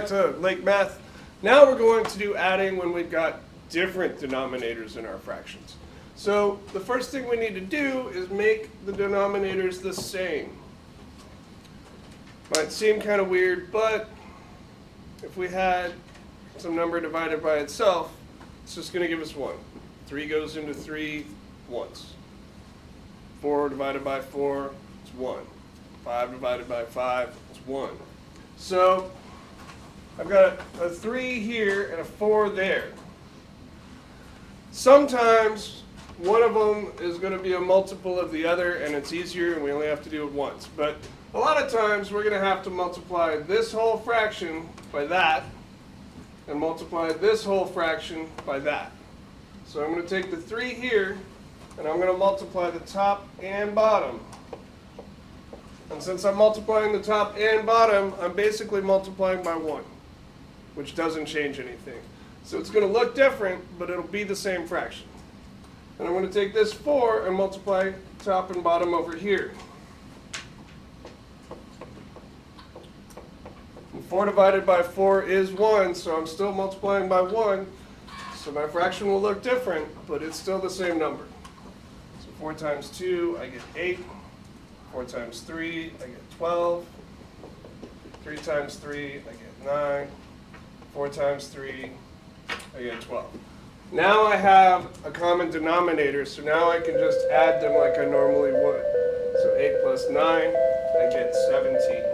to Lake Math. Now we're going to do adding when we've got different denominators in our fractions. So the first thing we need to do is make the denominators the same. Might seem kind of weird, but if we had some number divided by itself, it's just going to give us 1. 3 goes into 3 once. 4 divided by 4, it's 1. 5 divided by 5, it's 1. So I've got a 3 here and a 4 there. Sometimes one of them is going to be a multiple of the other, and it's easier, and we only have to do it once. But a lot of times we're going to have to multiply this whole fraction by that, and multiply this whole fraction by that. So I'm going to take the 3 here, and I'm going to multiply the top and bottom. And since I'm multiplying the top and bottom, I'm basically multiplying by 1, which doesn't change anything. So it's going to look different, but it'll be the same fraction. And I'm going to take this 4 and multiply top and bottom over here. And 4 divided by 4 is 1, so I'm still multiplying by 1. So my fraction will look different, but it's still the same number. So 4 times 2, I get 8. 4 times 3, I get 12. 3 times 3, I get 9. 4 times 3, I get 12. Now I have a common denominator, so now I can just add them like I normally would. So 8 plus 9, I get 17.